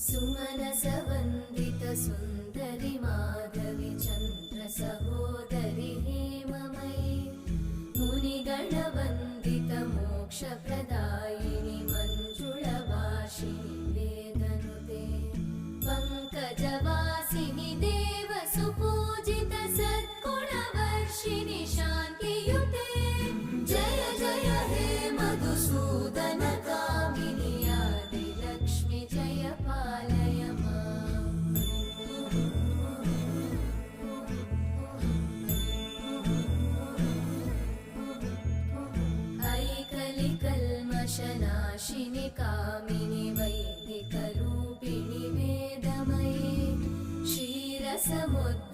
सुमनसवन्दित सुन्दरि माधवि चन्द्र सहोदरि हेममयि मुनिगणवन्दित मोक्षप्रदायिनि मञ्जुळभाषिणि वेदनुते पङ्कजवासिनि देवसुपूजित सद्गुणवर्षिणि शान्तियुते जय जय हे मधुसूदन कामिनि आदिलक्ष्मि जय पालय माम्। ऐकलिकल्मषनाशिनि कामिनि वैदिकरूपिणि वेदमये क्षीरसमुद्र